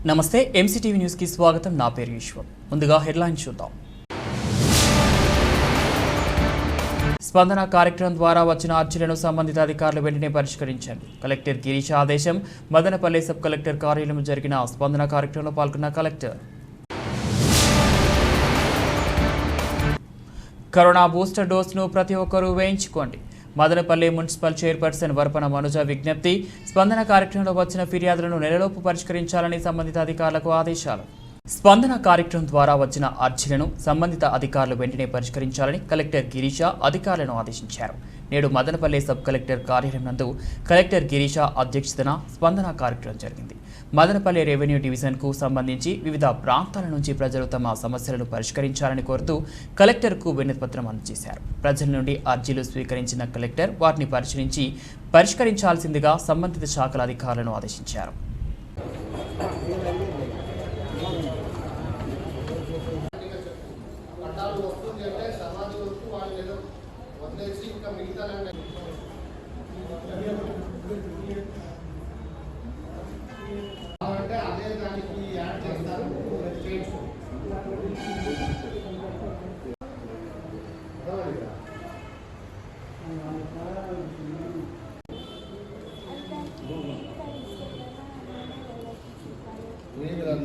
నమస్తే MCTV news కి స్వాగతం. నా పేరు ఈశ్వర్. ముందుగా హెడ్లైన్స్ చూద్దాం. స్పందన కార్యక్రమం ద్వారా వచ్చిన అర్జీలను సంబంధిత అధికారులు వెంటనే పరిష్కరించండి. కలెక్టర్ గిరీష ఆదేశం. మదనపల్లి సబ్ కలెక్టర్ కార్యాలయంలో జరిగిన స్పందన కార్యక్రమంలో పాల్గొన్న కలెక్టర్. కరోనా బూస్టర్ డోస్ను ప్రతి ఒక్కరూ వేయించుకోండి. మదనపల్లి మున్సిపల్ చైర్పర్సన్ వరపన మనుజ విజ్ఞప్తి. స్పందన కార్యక్రమంలో వచ్చిన ఫిర్యాదులను నెలలోపు పరిష్కరించాలని సంబంధిత అధికారులకు ఆదేశాలు. స్పందన కార్యక్రమం ద్వారా వచ్చిన అర్జీలను సంబంధిత అధికారులు వెంటనే పరిష్కరించాలని కలెక్టర్ గిరీష అధికారులను ఆదేశించారు. నేడు మదనపల్లి సబ్ కలెక్టర్ కార్యాలయం నందు కలెక్టర్ గిరీష అధ్యక్షతన స్పందన కార్యక్రమం జరిగింది. మదనపల్లి రెవెన్యూ డివిజన్కు సంబంధించి వివిధ ప్రాంతాల నుంచి ప్రజలు తమ సమస్యలను పరిష్కరించాలని కోరుతూ కలెక్టర్కు వినతిపత్రం అందజేశారు. ప్రజల నుండి అర్జీలు స్వీకరించిన కలెక్టర్ వాటిని పరిశీలించి పరిష్కరించాల్సిందిగా సంబంధిత శాఖల అధికారులను ఆదేశించారు.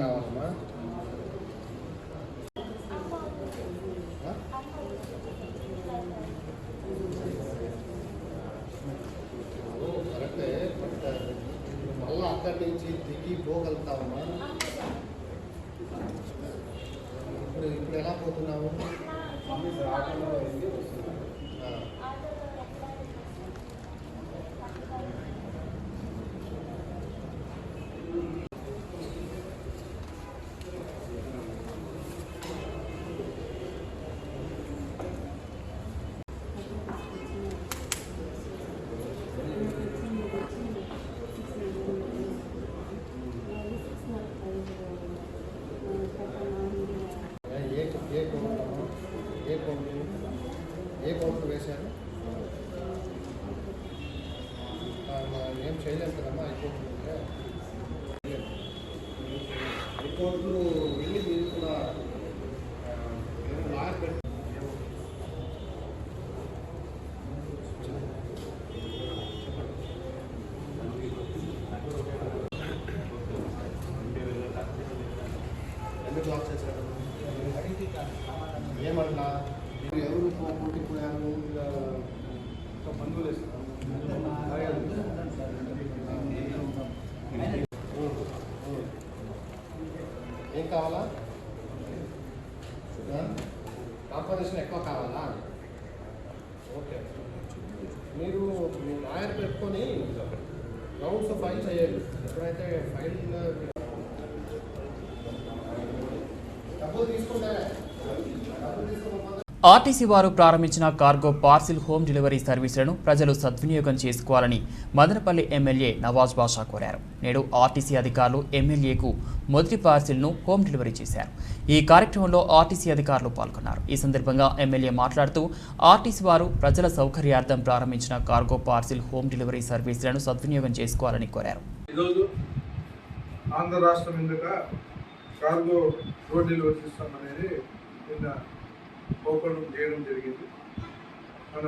కావాలమ్మా కరెక్టే. మళ్ళీ అక్కడి నుంచి దిగి పోగలుగుతావమ్మా. ఇప్పుడు ఎలా పోతున్నావు? ఏ కౌంటర్ వేశారు? ఏం చేయలేము కదమ్మా. హైకోర్టు వెళ్ళి మీరు కూడా లాయర్ పెట్టి ఎందుకు లాక్ చేశారు? ఏమన్నా ఎవరు పోటీపోయారు? బంధువులు ఏం కావాలా? కాంపొజిషన్ ఎక్కువ కావాలా? ఓకే, మీరు మీ లాయర్ పెట్టుకొని రౌండ్స్ ఫైల్ చేయాలి. ఎప్పుడైతే ఫైల్ డబ్బులు తీసుకుంటారా? ఆర్టీసీ వారు ప్రారంభించిన కార్గో పార్సిల్ హోమ్ డెలివరీ సర్వీసులను ప్రజలు సద్వినియోగం చేసుకోవాలని మదనపల్లి ఎమ్మెల్యే నవాజ్ బాషా కోరారు. నేడు ఆర్టీసీ అధికారులు ఎమ్మెల్యేకు మొదటి పార్సిల్ను హోమ్ డెలివరీ చేశారు. ఈ కార్యక్రమంలో ఆర్టీసీ అధికారులు పాల్గొన్నారు. ఈ సందర్భంగా ఎమ్మెల్యే మాట్లాడుతూ ఆర్టీసీ వారు ప్రజల సౌకర్యార్థం ప్రారంభించిన కార్గో పార్సిల్ హోమ్ డెలివరీ సర్వీసులను సద్వినియోగం చేసుకోవాలని కోరారు. ఈరోజు ఆంధ్ర రాష్ట్రం మీదుగా కార్గో రోడ్ డెలివరీ సిస్టమ్ అనేది నిన్న ఓపెన్ చేయడం జరిగింది. మన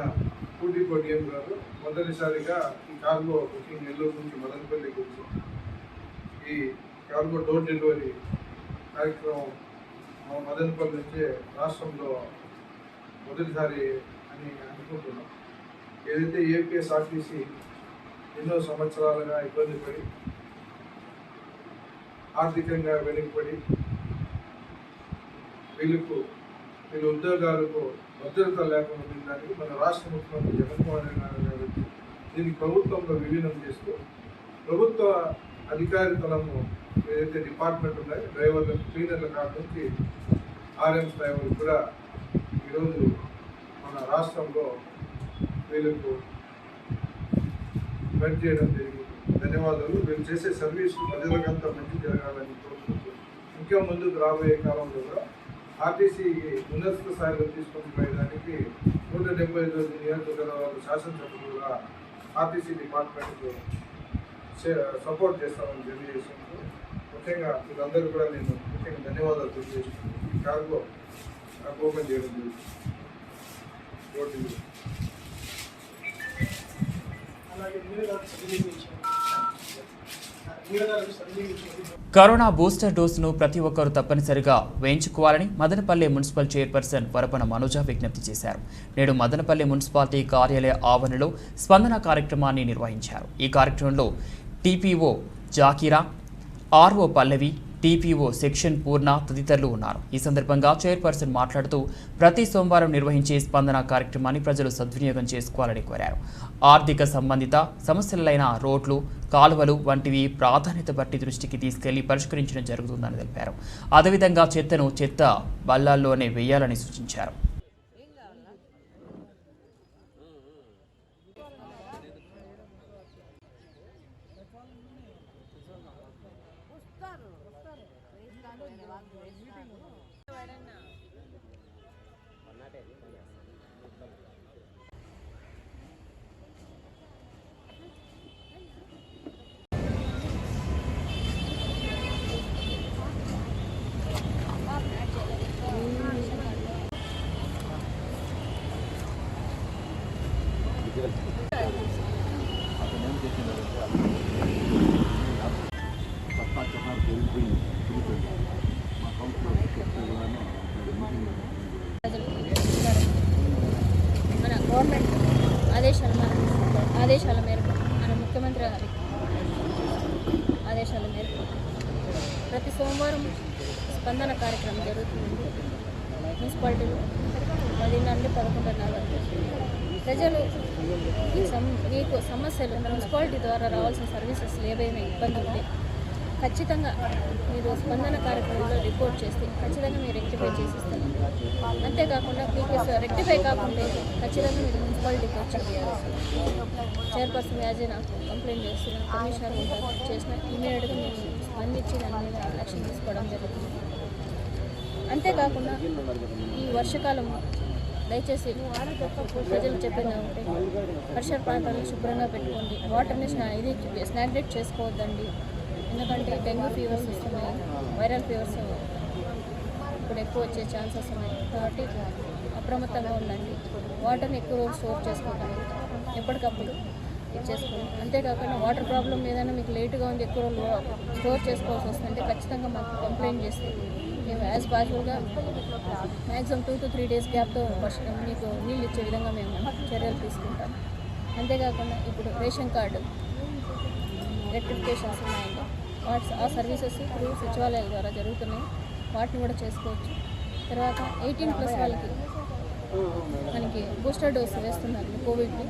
పూటికోటిఎం గారు మొదటిసారిగా ఈ కార్గో బుకింగ్ నెల్లూరు నుంచి మదనపల్లికి వచ్చి ఈ కార్గో డోర్ డెలివరీ కార్యక్రమం మదనపల్లి నుంచే రాష్ట్రంలో మొదటిసారి అని అనుకుంటున్నాం. ఏదైతే ఏపీఎస్ఆర్టీసీ ఎన్నో సంవత్సరాలుగా ఇబ్బంది పడి ఆర్థికంగా వెనుకబడి వీళ్ళ ఉద్యోగాలకు భద్రత లేకుండా ఉండడానికి మన రాష్ట్ర ముఖ్యమంత్రి జగన్మోహన్ రెడ్డి గారు దీనికి ప్రభుత్వంలో విలీనం చేస్తూ ప్రభుత్వ అధికారితలము ఏదైతే డిపార్ట్మెంట్ ఉన్నాయో డ్రైవర్ల క్లీనర్ల కాడ నుంచి ఆర్ఎంస్ డ్రైవర్లు కూడా ఈరోజు మన రాష్ట్రంలో వీళ్ళకు మెట్ చేయడం జరిగింది. ధన్యవాదాలు. వీళ్ళు చేసే సర్వీస్ ప్రజలకంతా మంచి జరగాలని కోరుకుంటూ ఇంకా ముందుకు రాబోయే కాలంలో కూడా ఆర్టీసీ ఉన్నత స్థాయిలో తీసుకొని పోయేదానికి 175 నియోజకవర్గాల శాసనసభ్యులుగా ఆర్టీసీ డిపార్ట్మెంట్కు సపోర్ట్ చేస్తామని తెలియజేసుకుంటూ ముఖ్యంగా వీళ్ళందరూ కూడా నేను ముఖ్యంగా ధన్యవాదాలు తెలియజేస్తున్నాను. ఈ కార్గో నాకు ఓపెన్ చేయడం జరుగుతుంది. కరోనా బూస్టర్ డోసును ప్రతి ఒక్కరూ తప్పనిసరిగా వేయించుకోవాలని మదనపల్లె మున్సిపల్ చైర్పర్సన్ వరపన మనోజ విజ్ఞప్తి చేశారు. నేడు మదనపల్లె మున్సిపాలిటీ కార్యాలయ ఆవరణలో స్పందన కార్యక్రమాన్ని నిర్వహించారు. ఈ కార్యక్రమంలో టీపీఓ జాకీరా, ఆర్ఓ పల్లవి, టీపీఓ సెక్షన్ పూర్ణ తదితరులు ఉన్నారు. ఈ సందర్భంగా చైర్పర్సన్ మాట్లాడుతూ ప్రతి సోమవారం నిర్వహించే స్పందన కార్యక్రమాన్ని ప్రజలు సద్వినియోగం చేసుకోవాలని కోరారు. ఆర్థిక సంబంధిత సమస్యలైన రోడ్లు, కాలువలు వంటివి ప్రాధాన్యత బట్టి దృష్టికి తీసుకెళ్లి పరిష్కరించడం జరుగుతుందని తెలిపారు. అదేవిధంగా చెత్తను చెత్త బల్లాల్లోనే వేయాలని సూచించారు. మన గవర్నమెంట్ ఆదేశాల మేరకు మన ముఖ్యమంత్రి గారి ఆదేశాల మేరకు ప్రతి సోమవారం స్పందన కార్యక్రమం జరుగుతుంది. మున్సిపాలిటీలో 10 నుండి 11:30 వరకు ప్రజలు మీకు సమస్యలు మున్సిపాలిటీ ద్వారా రావాల్సిన సర్వీసెస్ ఏవైనా ఇబ్బంది ఉంటే ఖచ్చితంగా మీరు స్పందన కార్యక్రమంలో రిపోర్ట్ చేస్తే ఖచ్చితంగా మీరు రెక్టిఫై చేసిస్తారు. అంతేకాకుండా మీకు రెక్టిఫై కాకుండా ఖచ్చితంగా మీరు మున్సిపాలిటీకి వచ్చి చైర్పర్సన్ యాజే నాకు కంప్లైంట్ చేస్తున్నాను, కమిషనర్ చేసిన ఇమీడియట్గా మేము స్పందించి దాని మీద యాక్షన్ తీసుకోవడం జరుగుతుంది. అంతేకాకుండా ఈ వర్షాకాలం దయచేసి ప్రజలు చెప్పిన ఉంటే పరిసర ప్రాంతాలను శుభ్రంగా పెట్టుకోండి. వాటర్ని స్నాగ్రేట్ చేసుకోవద్దండి. ఎందుకంటే డెంగ్యూ ఫీవర్స్ వస్తున్నాయి, వైరల్ ఫీవర్స్ ఇప్పుడు ఎక్కువ వచ్చే ఛాన్సెస్ ఉన్నాయి. కాబట్టి అప్రమత్తంగా ఉండండి. వాటర్ని ఎక్కువ రోజు స్టోర్ చేసుకుంటాను, ఎప్పటికప్పుడు ఇచ్చేసుకోండి. అంతేకాకుండా వాటర్ ప్రాబ్లం ఏదైనా మీకు లేట్గా ఉంది, ఎక్కువ రోజులు స్టోర్ చేసుకోవాల్సి వస్తుందంటే ఖచ్చితంగా మాకు కంప్లైంట్ చేస్తే మేము యాజ్ పాసిబుల్గా మ్యాక్సిమం 2 to 3 days గ్యాప్తో మీకు నీళ్ళు ఇచ్చే విధంగా మేము చర్యలు తీసుకుంటాం. అంతేకాకుండా ఇప్పుడు రేషన్ కార్డు రెక్టిఫికేషన్స్ ఉన్నాయండి, ఆ సర్వీసెస్ ఇప్పుడు సచివాలయాల ద్వారా జరుగుతున్నాయి, వాటిని కూడా చేసుకోవచ్చు. తర్వాత 18+ వాళ్ళకి మనకి బూస్టర్ డోస్ వేస్తున్నారు కోవిడ్ని.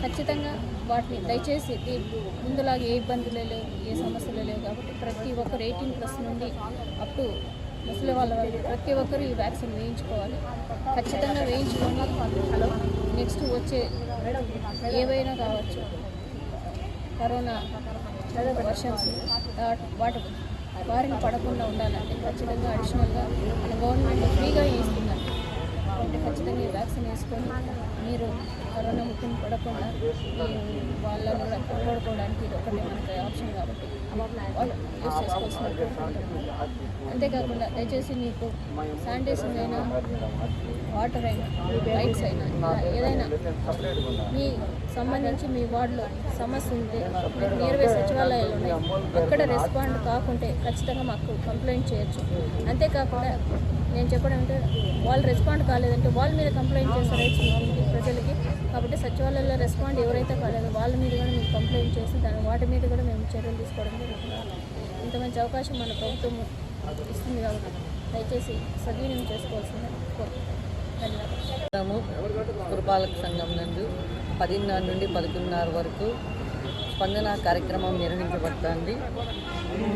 ఖచ్చితంగా వాటిని దయచేసి ముందులాగా ఏ ఇబ్బందులు లేవు, ఏ సమస్యలు లేవు. కాబట్టి ప్రతి ఒక్కరు 18+ నుండి అప్ టు ముసలి వాళ్ళ వరకు ప్రతి ఒక్కరు ఈ వ్యాక్సిన్ వేయించుకోవాలి. ఖచ్చితంగా వేయించుకొని నెక్స్ట్ వచ్చే ఏవైనా కావచ్చు కరోనా వర్షన్స్ వాటి బారిన పడకుండా ఉండాలంటే ఖచ్చితంగా అడిషనల్గా మన గవర్నమెంట్ ఫ్రీగా ఇస్తున్నారు. కాబట్టి ఖచ్చితంగా ఈ వ్యాక్సిన్ వేసుకొని మీరు కరోనా ముఖ్యం పడకుండా వాళ్ళని కూడా కాపాడుకోవడానికి ఇది ఒకటి మనకి ఆప్షన్. కాబట్టి వాళ్ళు యూజ్ చేసుకోవాల్సిన. అంతేకాకుండా దయచేసి మీకు శానిటైజేషన్ అయినా, వాటర్ అయినా, లైట్స్ అయినా, ఏదైనా మీ సంబంధించి మీ వార్డులో సమస్య ఉంటే మీకు నియర్బై సచివాలయాలు ఉన్నాయి, అక్కడ రెస్పాండ్ కాకుంటే ఖచ్చితంగా మాకు కంప్లైంట్ చేయొచ్చు. అంతేకాకుండా నేను చెప్పడం అంటే వాళ్ళు రెస్పాండ్ కాలేదంటే వాళ్ళ మీద కంప్లైంట్ చేసే రైట్స్ మీకు ప్రజలకి. కాబట్టి సచివాలయంలో రెస్పాండ్ ఎవరైతే కాలేదో వాళ్ళ మీద కూడా మీకు కంప్లైంట్ చేసి వాటి మీద కూడా మేము చర్యలు తీసుకోవడం జరుగుతుంది. ఇంత మంచి అవకాశం మన ప్రభుత్వం ఇస్తుంది కాబట్టి దయచేసి సద్వినియోగం చేసుకోవాల్సిందని కోరుకుంటున్నాను. ధన్యవాదాలు. పురపాలక సంఘం నందు 10:30 నుండి 11:30 వరకు స్పందన కార్యక్రమం నిర్వహించబడుతుంది.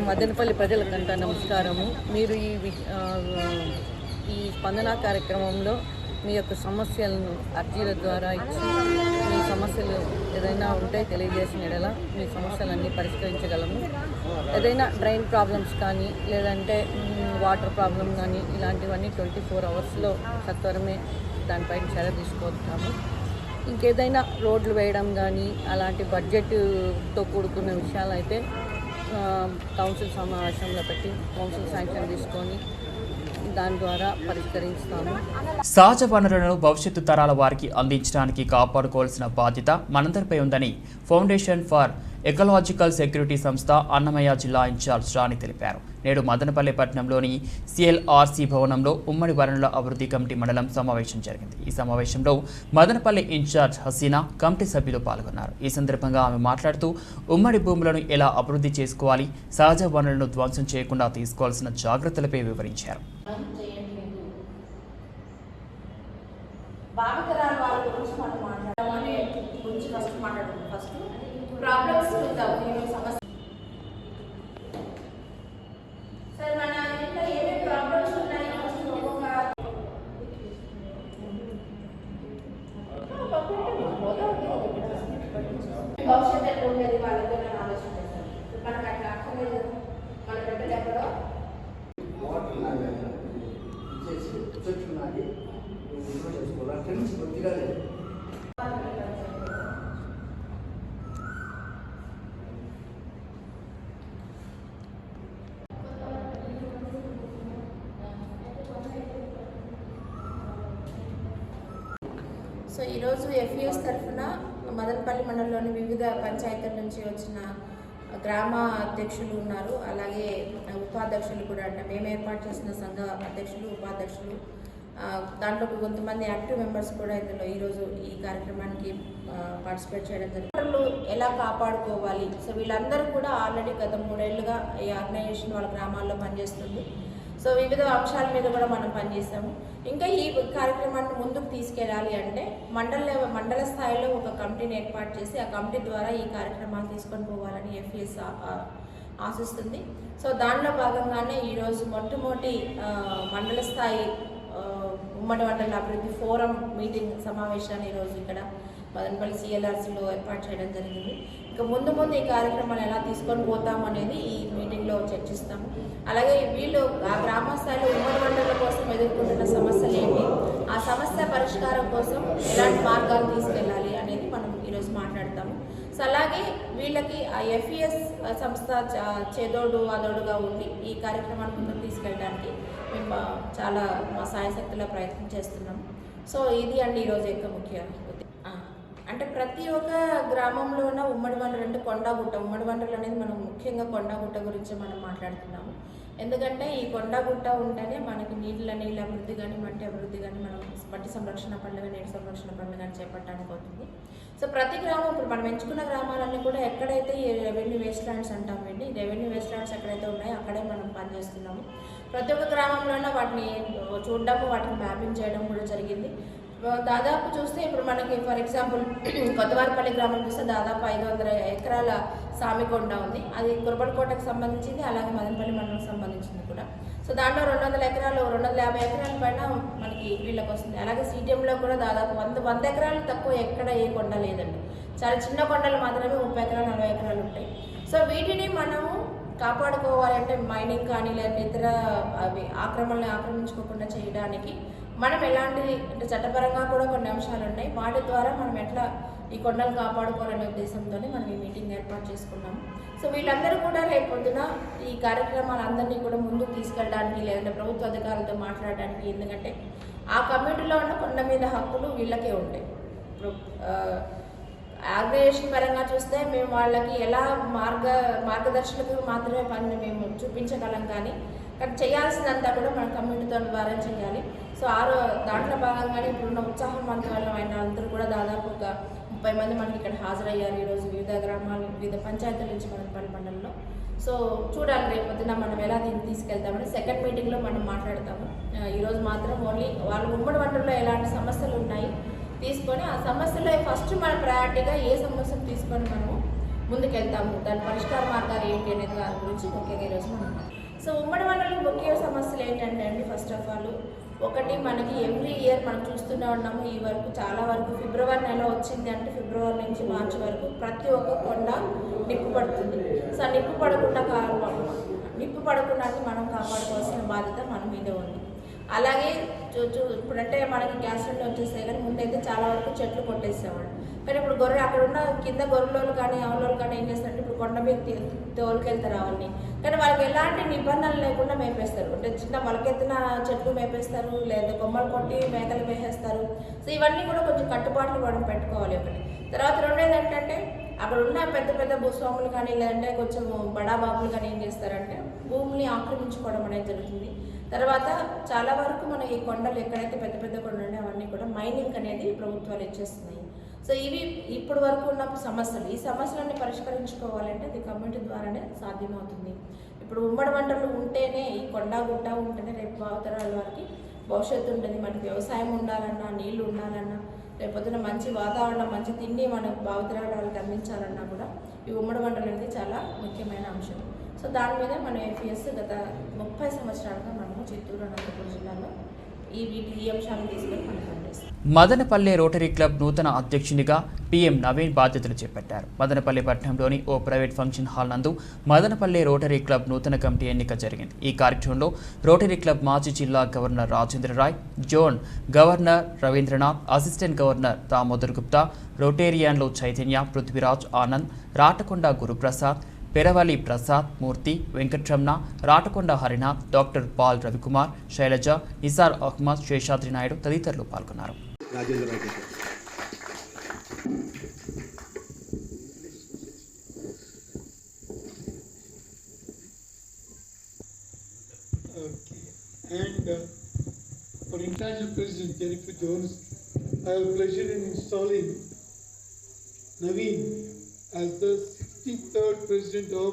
మదనపల్లి ప్రజలకంతా నమస్కారము. మీరు ఈ స్పందన కార్యక్రమంలో మీ యొక్క సమస్యలను అర్జీల ద్వారా ఇచ్చి మీ సమస్యలు ఏదైనా ఉంటే తెలియజేసిన ఎడల మీ సమస్యలన్నీ పరిష్కరించగలము. ఏదైనా డ్రైన్ ప్రాబ్లమ్స్ కానీ లేదంటే వాటర్ ప్రాబ్లం కానీ ఇలాంటివన్నీ 24 hours సత్వరమే దానిపైన చర్య తీసుకుంటాము. ఇంకేదైనా రోడ్లు వేయడం కానీ అలాంటి బడ్జెట్తో కూడుకున్న విషయాలు అయితే కౌన్సిల్ సమావేశంలో పెట్టి కౌన్సిల్ శాంక్షన్ తీసుకొని దాని ద్వారా పరిష్కరిస్తాము. సహజ వనరులను భవిష్యత్తు తరాల వారికి అందించడానికి కాపాడుకోవాల్సిన బాధ్యత మనందరిపై ఉందని ఫౌండేషన్ ఫర్ ఎకలాజికల్ సెక్యూరిటీ సంస్థ అన్నమయ్య జిల్లా ఇన్ఛార్జ్ రాణి తెలిపారు. నేడు మదనపల్లి పట్టణంలోని సిఎల్ఆర్సి భవనంలో ఉమ్మడి వనరుల అభివృద్ధి కమిటీ మండలం సమావేశం జరిగింది. ఈ సమావేశంలో మదనపల్లి ఇన్ఛార్జ్ హసీనా కమిటీ సభ్యులు పాల్గొన్నారు. ఈ సందర్భంగా ఆమె మాట్లాడుతూ ఉమ్మడి భూములను ఎలా అభివృద్ధి చేసుకోవాలి, సహజ వనరులను ధ్వంసం చేయకుండా తీసుకోవాల్సిన జాగ్రత్తలపై వివరించారు. భావితరాల వాళ్ళ గురించి మనం మాట్లాడమనే గురించి ఫస్ట్ మాట్లాడుతున్నాం. ఫస్ట్ ప్రాబ్లమ్స్ సమస్య సార్ మన ఇంట్లో ఏమేమి ప్రాబ్లమ్స్ ఉన్నాయి ఫస్ట్ ఒక్కొక్క భవిష్యత్తు ఎట్లా ఉండేది వాళ్ళతో నేను ఆలోచన చేస్తాను. మనకు అట్లా అక్కర్లేదు, మన బిడ్డలు ఎక్కడో సో ఈరోజు ఎఫ్ఈఎస్ తరఫున మదనపల్లి మండలంలోని వివిధ పంచాయతీల నుంచి వచ్చిన గ్రామ అధ్యక్షులు ఉన్నారు, అలాగే ఉపాధ్యక్షులు కూడా. అంటే మేము ఏర్పాటు చేసిన సంఘ అధ్యక్షులు, ఉపాధ్యక్షులు, దాంట్లో కొంతమంది యాక్టివ్ మెంబర్స్ కూడా ఇందులో ఈరోజు ఈ కార్యక్రమానికి పార్టిసిపేట్ చేయడం జరిగింది. ఎలా కాపాడుకోవాలి, సో వీళ్ళందరూ కూడా ఆల్రెడీ గత 3 ఏళ్లుగా ఈ ఆర్గనైజేషన్ వాళ్ళ గ్రామాల్లో పనిచేస్తుంది. సో వివిధ అంశాల మీద కూడా మనం పనిచేస్తాము. ఇంకా ఈ కార్యక్రమాన్ని ముందుకు తీసుకెళ్ళాలి అంటే మండల స్థాయిలో ఒక కమిటీని ఏర్పాటు చేసి ఆ కమిటీ ద్వారా ఈ కార్యక్రమాలు తీసుకొని పోవాలని ఎఫ్ఈఎస్ ఆశిస్తుంది. సో దానిలో భాగంగానే ఈరోజు మొట్టమొదటి మండల స్థాయి ఉమ్మడి మండల అభివృద్ధి ఫోరం మీటింగ్ సమావేశాన్ని ఈరోజు ఇక్కడ మదనపల్లి సిఎల్ఆర్సీలో ఏర్పాటు చేయడం జరిగింది. ఇక ముందు ఈ కార్యక్రమాలు ఎలా తీసుకొని పోతాం అనేది ఈ మీటింగ్లో చర్చిస్తాము. అలాగే వీళ్ళు ఆ గ్రామ స్థాయిలో ఉమ్మడి మండలం కోసం ఎదుర్కొంటున్న సమస్యలు ఏంటి, ఆ సమస్య పరిష్కారం కోసం ఎలాంటి మార్గాలు తీసుకెళ్ళాలి అనేది మనం ఈరోజు మాట్లాడతాము. సో అలాగే వీళ్ళకి ఆ ఎఫ్ఈఎస్ సంస్థ చేదోడు అదోడుగా ఉండి ఈ కార్యక్రమాన్ని ముందుకు తీసుకెళ్ళడానికి మేము చాలా మా సాయశక్తిలో ప్రయత్నం చేస్తున్నాము. సో ఇది అండి ఈరోజు యొక్క ముఖ్య అంటే ప్రతి ఒక్క గ్రామంలోన ఉమ్మడి వనరు అంటే కొండగుట్ట. ఉమ్మడి వనరులు అనేది మనం ముఖ్యంగా కొండగుట్ట గురించి మనం మాట్లాడుతున్నాము. ఎందుకంటే ఈ కొండగుట్ట ఉంటేనే మనకి నీళ్ళ అభివృద్ధి కానీ మట్టి అభివృద్ధి కానీ మనం మట్టి సంరక్షణ పనులు కానీ నీటి సంరక్షణ పనులు కానీ చేపట్టడానికి అవుతుంది. సో ప్రతి గ్రామం ఇప్పుడు మనం ఎంచుకున్న గ్రామాలన్నీ కూడా ఎక్కడైతే ఈ రెవెన్యూ వేస్ట్ ల్యాండ్స్ అంటామండి, రెవెన్యూ వేస్ట్ ల్యాండ్స్ ఎక్కడైతే ఉన్నాయో అక్కడే మనం పనిచేస్తున్నాము. ప్రతి ఒక్క గ్రామంలోనే వాటిని చూడడము, వాటిని మ్యాపింగ్ చేయడం కూడా జరిగింది. దాదాపు చూస్తే ఇప్పుడు మనకి ఫర్ ఎగ్జాంపుల్ కొత్తవారిపల్లి గ్రామం చూస్తే దాదాపు 500 ఎకరాల సామికొండ ఉంది. అది కురబడికోటకు సంబంధించింది, అలాగే మదనపల్లి మండలం సంబంధించింది కూడా. సో దాంట్లో 200 ఎకరాలు 250 ఎకరాల పైన మనకి వీళ్ళకి వస్తుంది. అలాగే సిటిఎంలో కూడా దాదాపు 100 ఎకరాలు తక్కువ ఎక్కడ ఏ కొండ లేదండి. చాలా చిన్న కొండలు మాత్రమే 30 ఎకరాలు 40 ఎకరాలు ఉంటాయి. సో వీటిని మనము కాపాడుకోవాలంటే మైనింగ్ కానీ లేదా ఇతర అవి ఆక్రమించుకోకుండా చేయడానికి మనం ఎలాంటి అంటే చట్టపరంగా కూడా కొన్ని అంశాలు ఉన్నాయి. వాటి ద్వారా మనం ఎట్లా ఈ కొండలు కాపాడుకోవాలనే ఉద్దేశంతో మనం ఈ మీటింగ్ ఏర్పాటు చేసుకున్నాము. సో వీళ్ళందరూ కూడా రేపు పొద్దున ఈ కార్యక్రమాలందరినీ కూడా ముందుకు తీసుకెళ్ళడానికి లేదంటే ప్రభుత్వ అధికారులతో మాట్లాడడానికి, ఎందుకంటే ఆ కమ్యూనిటీలో ఉన్న కొండ మీద హక్కులు వీళ్ళకే ఉంటాయి. ఆర్గనైజేషన్ పరంగా చూస్తే మేము వాళ్ళకి ఎలా మార్గదర్శకులకు మాత్రమే పని మేము చూపించగలం, కానీ చేయాల్సిందంతా కూడా మన కమ్యూనిటీతో ద్వారా చేయాలి. సో దాంట్లో భాగంగానే ఇప్పుడున్న ఉత్సాహవంతమైన అందరూ కూడా దాదాపు ఒక 30 మంది మనకి ఇక్కడ హాజరయ్యారు ఈరోజు వివిధ గ్రామాలు, వివిధ పంచాయతీల నుంచి మదనపల్లి మండలంలో. సో చూడాలి రేపు పొద్దున మనం ఎలా దీన్ని తీసుకెళ్తామని సెకండ్ మీటింగ్లో మనం మాట్లాడతాము. ఈరోజు మాత్రం ఓన్లీ వాళ్ళు ఉమ్మడి వనరులో ఎలాంటి సమస్యలు ఉన్నాయి తీసుకొని ఆ సమస్యలో ఫస్ట్ మన ప్రయారిటీగా ఏ సమస్యను తీసుకొని మనము ముందుకెళ్తాము, దాని పరిష్కార మార్గాలు ఏంటి అనేది దాని గురించి ముఖ్యంగా ఈరోజు మనం. సో ఉమ్మడి వనరులు ముఖ్య సమస్యలు ఏంటంటే అండి, ఫస్ట్ ఆఫ్ ఆల్ ఒకటి మనకి ఎవ్రీ ఇయర్ మనం చూస్తూనే ఉన్నాము. ఈ వరకు చాలా వరకు ఫిబ్రవరి నెల వచ్చింది అంటే ఫిబ్రవరి నుంచి మార్చి వరకు ప్రతి ఒక్క కొండ నిప్పు పడుతుంది. సో నిప్పు పడకుండా మనం కాపాడుకోవాల్సిన బాధ్యత మన మీదే ఉంది. అలాగే ఇప్పుడంటే మనకి గ్యాస్ సిలిండర్ వచ్చేస్తాయి, కానీ ముందైతే చాలా వరకు చెట్లు కొట్టేసేవాళ్ళు. కానీ ఇప్పుడు గొర్రె అక్కడ ఉన్న కింద గొర్రెలు కానీ ఆవులోళ్ళు కానీ ఏం చేస్తారంటే ఇప్పుడు కొండ మీద తోలుకెళ్తారు ఆవుల్ని, కానీ వాళ్ళకి ఎలాంటి నిబంధనలు లేకుండా మేపేస్తారు. అంటే చిన్న మొలకెత్తిన చెట్లు మేపేస్తారు, లేదా కొమ్మలు కొట్టి మేకలు మేసేస్తారు. సో ఇవన్నీ కూడా కొంచెం కట్టుబాట్లు మనం పెట్టుకోవాలి ఒకటి. తర్వాత రెండోది ఏంటంటే అక్కడ ఉన్న పెద్ద పెద్ద భూస్వాములు కానీ లేదంటే కొంచెం బడాబాబులు కానీ ఏం చేస్తారంటే భూమిని ఆక్రమించుకోవడం అనేది జరుగుతుంది. తర్వాత చాలా వరకు మన ఈ కొండలు ఎక్కడైతే పెద్ద పెద్ద కొండలు ఉన్నాయో అవన్నీ కూడా మైనింగ్ అనేది ప్రభుత్వాలు ఇచ్చేస్తున్నాయి. సో ఇవి ఇప్పటి వరకు ఉన్న సమస్యలు. ఈ సమస్యలన్నీ పరిష్కరించుకోవాలంటే అది కమ్యూనిటీ ద్వారానే సాధ్యమవుతుంది. ఇప్పుడు ఉమ్మడి మండలు ఉంటేనే ఈ కొండ గుట్ట ఉంటేనే రేపు భావితరాల వారికి భవిష్యత్తు ఉంటుంది. మనకి వ్యవసాయం ఉండాలన్నా, నీళ్లు ఉండాలన్నా, రేపొద్దున మంచి వాతావరణం, మంచి తిండి మనకు భావితరాల వాళ్ళకి అందించాలన్నా కూడా ఈ ఉమ్మడి మండలం అనేది చాలా ముఖ్యమైన అంశం. సో దాని మీద మన ఎఫ్ఈఎస్ గత 30 సంవత్సరాలుగా మనము చిత్తూరు అనంతపురం జిల్లాలో ఈ అంశాలను తీసుకొని మనం పనిచేస్తాం. మదనపల్లె రోటరీ క్లబ్ నూతన అధ్యక్షునిగా పీఎం నవీన్ బాధ్యతలు చేపట్టారు. మదనపల్లె పట్టణంలోని ఓ ప్రైవేట్ ఫంక్షన్ హాల్ నందు మదనపల్లె రోటరీ క్లబ్ నూతన కమిటీ ఎన్నిక జరిగింది. ఈ కార్యక్రమంలో రోటరీ క్లబ్ మాజీ జిల్లా governor Rajendrarai, zone governor Ravindranath, assistant governor Damodar Gupta, రోటేరియన్లు చైతన్య, పృథ్వీరాజ్ ఆనంద్, రాటకొండ గురుప్రసాద్, పెరవలి ప్రసాద్ మూర్తి, వెంకట్రమణ, రాటకొండ హరినాథ్, డాక్టర్ పాల్ రవికుమార్, శైలజ, నిసార్ అహ్మద్, శేషాద్రి నాయుడు తదితరులు పాల్గొన్నారు. And for International President Jennifer Jones, I have pleasure in installing Naveen as the 63rd President of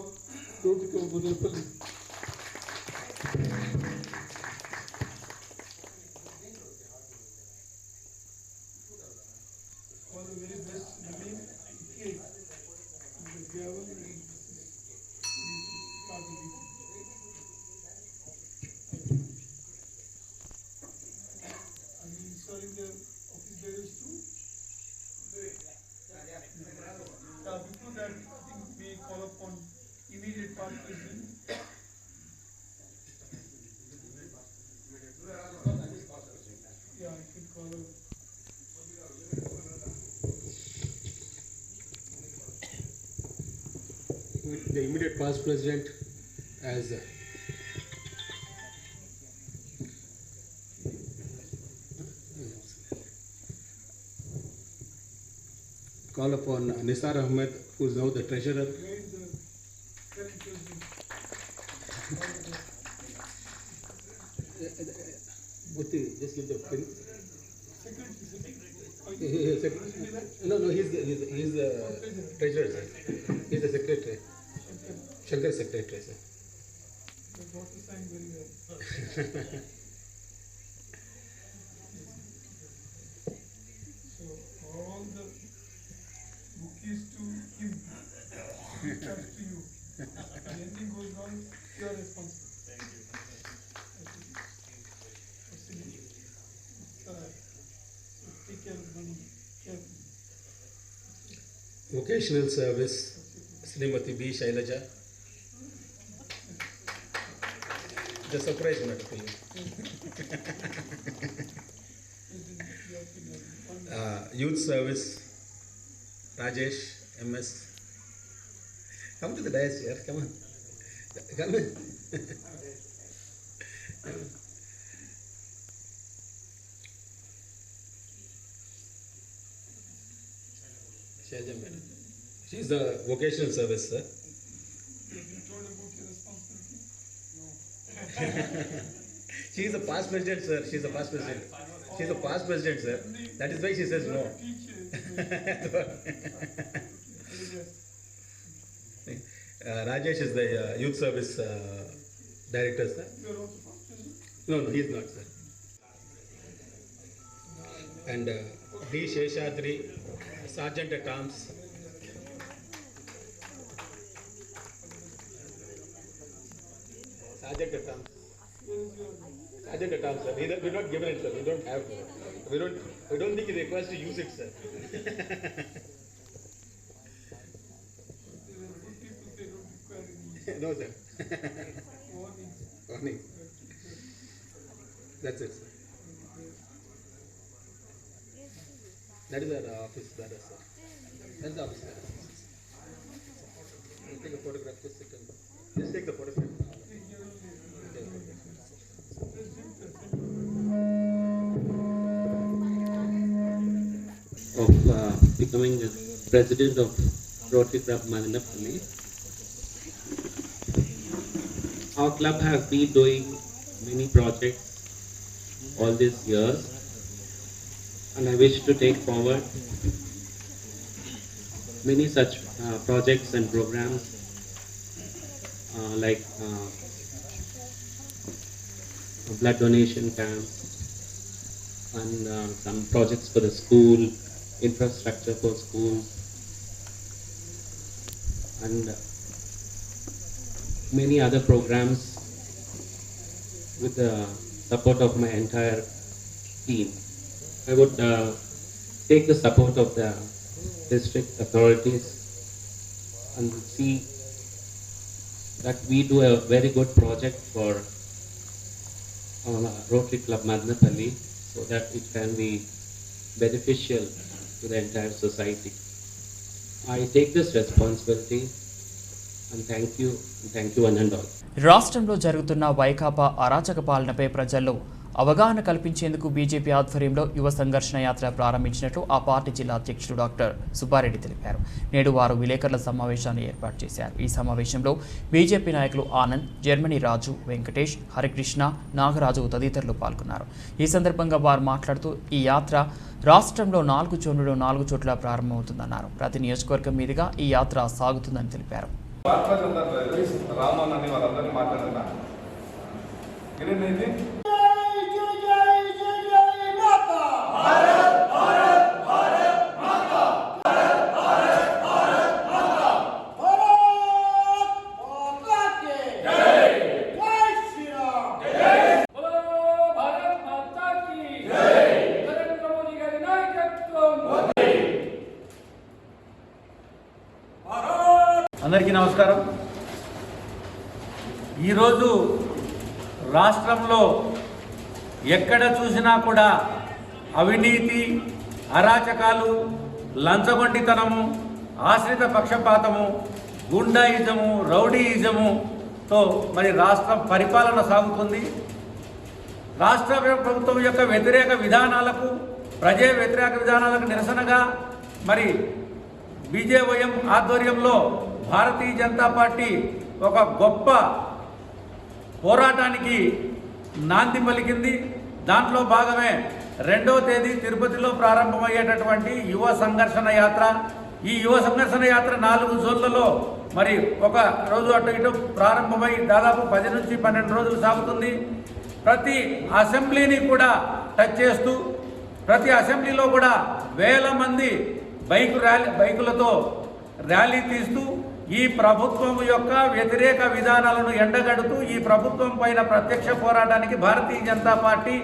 Rotary Club Madanapalli. All the very best, Naveen. Okay. The gavel is starting. I'm installing the office bearers too. Before that, I think we call upon immediate past president. Yeah, I can call up. The immediate past president as call upon Nisar Ahmed, who is now the treasurer. Grade the current president. Just give the pin. Secretary. No, he's the treasurer, sir. He's the secretary. Shankar secretary, sir. The daughter sang very well. So all the bouquets to him, comes to you. If anything goes wrong, you are responsible. Thank you. Take care of money carefully. Vocational service, Srimati B. Shailaja. The surprise not for you. Youth service, Rajesh, MS. Come to the dais here, come on. Come in. Shailaja madam. She is the vocational service, sir. Have you told about your responsibility? No. She is a past president, sir. She is a past president. She is a past president, sir. That is why she says no. Rajesh is the youth service director, sir. You are also past president? No, he is not, sir. And D. Sheshadri, Sergeant at Arms. Sergeant at Arms. Sergeant at Arms, sir. We're not given it, sir. We don't have. We don't think it requires to use it, sir. No, sir. Warning. Warning. That's it, sir. That is our office bearer, sir. That's the office bearer. Take a photograph. Just take the photograph. Of becoming the president of Rotary Club Madanapalli. Our club has been doing many projects all these years, and I wish to take forward many such projects and programs like blood donation camps and some projects for the school, infrastructure for schools, and many other programs with the support of my entire team. I would take the support of the district authorities and see that we do a very good project for Rotary Club Madanapalli so that it can be beneficial to the entire society. I take this responsibility and thank you one and all. రాష్ట్రంలో జరుగుతున్న వైకాపా అరాచక పాలనపై ప్రజల్లో అవగాహన కల్పించేందుకు BJP ఆధ్వర్యంలో యువ సంఘర్షణ యాత్ర ప్రారంభించినట్లు ఆ పార్టీ జిల్లా అధ్యక్షుడు డాక్టర్ సుబ్బారెడ్డి తెలిపారు. నేడు వారు విలేకరుల సమావేశాన్ని ఏర్పాటు చేశారు. ఈ సమావేశంలో బీజేపీ నాయకులు ఆనంద్, జర్మనీ రాజు, వెంకటేష్, హరికృష్ణ, నాగరాజు తదితరులు పాల్గొన్నారు. ఈ సందర్భంగా వారు మాట్లాడుతూ ఈ యాత్ర రాష్ట్రంలో 4 జోన్లలో 4 చోట్ల ప్రారంభమవుతుందన్నారు. ప్రతి నియోజకవర్గం మీదుగా ఈ యాత్ర సాగుతుందని తెలిపారు. అందరికీ నమస్కారం. ఈరోజు రాష్ట్రంలో ఎక్కడ చూసినా కూడా అవినీతి, అరాచకాలు, లంచగొండితనము, ఆశ్రిత పక్షపాతము, గుండాయిజము, రౌడీయిజముతో మరి రాష్ట్రం పరిపాలన సాగుతుంది. రాష్ట్ర ప్రభుత్వం యొక్క వ్యతిరేక విధానాలకు, ప్రజా వ్యతిరేక విధానాలకు నిరసనగా మరి బీజేవైఎం ఆధ్వర్యంలో భారతీయ జనతా పార్టీ ఒక గొప్ప పోరాటానికి నాంది పలికింది. దాంట్లో భాగమే 2వ తేదీ తిరుపతిలో ప్రారంభమయ్యేటటువంటి యువ సంఘర్షణ యాత్ర. ఈ యువ సంఘర్షణ యాత్ర 4 జోన్లలో మరి ఒక రోజు అటు ఇటు ప్రారంభమై దాదాపు 10 నుంచి 12 రోజులు సాగుతుంది. ప్రతి అసెంబ్లీని కూడా టచ్ చేస్తూ ప్రతి అసెంబ్లీలో కూడా వేల మంది బైకులతో ర్యాలీ తీస్తూ ఈ ప్రభుత్వం యొక్క వ్యతిరేక విధానాలను ఎండగడుతూ ఈ ప్రభుత్వం పైన ప్రత్యక్ష పోరాటానికి భారతీయ జనతా పార్టీ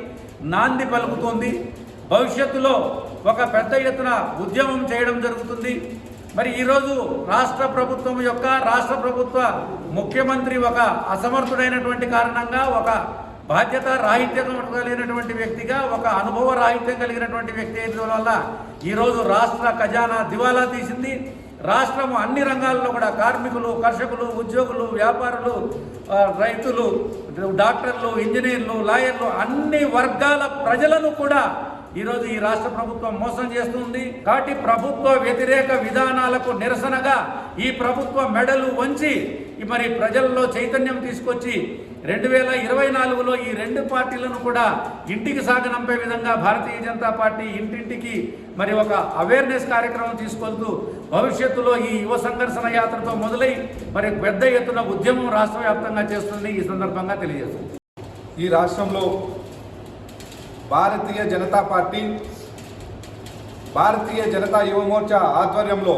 నాంది పలుకుతుంది. భవిష్యత్తులో ఒక పెద్ద ఎత్తున ఉద్యమం చేయడం జరుగుతుంది. మరి ఈరోజు రాష్ట్ర ప్రభుత్వ ముఖ్యమంత్రి ఒక అసమర్థుడైనటువంటి కారణంగా, ఒక బాధ్యత రాహిత్యం కలిగినటువంటి వ్యక్తిగా, ఒక అనుభవ రాహిత్యం కలిగినటువంటి వ్యక్తి అయిన వల్ల ఈరోజు రాష్ట్ర ఖజానా దివాలా తీసింది. రాష్ట్రము అన్ని రంగాల్లో కూడా కార్మికులు, కర్షకులు, ఉద్యోగులు, వ్యాపారులు, రైతులు, డాక్టర్లు, ఇంజనీర్లు, లాయర్లు అన్ని వర్గాల ప్రజలను కూడా ఈరోజు ఈ రాష్ట్ర ప్రభుత్వం మోసం చేస్తుంది. కాబట్టి ప్రభుత్వ వ్యతిరేక విధానాలకు నిరసనగా ఈ ప్రభుత్వ మెడలు వంచి మరి ప్రజల్లో చైతన్యం తీసుకొచ్చి 2024లో ఈ 2 పార్టీలను కూడా ఇంటికి సాగనంపే విధంగా భారతీయ జనతా పార్టీ ఇంటింటికి మరి ఒక అవేర్నెస్ కార్యక్రమం తీసుకొస్తూ భవిష్యత్తులో ఈ యువ సంఘర్షణ యాత్రతో మొదలై మరి పెద్ద ఎత్తున ఉద్యమం రాష్ట్ర వ్యాప్తంగా చేస్తుంది. ఈ సందర్భంగా తెలియజేస్తుంది. ఈ రాష్ట్రంలో భారతీయ జనతా పార్టీ, భారతీయ జనతా యువ మోర్చా ఆధ్వర్యంలో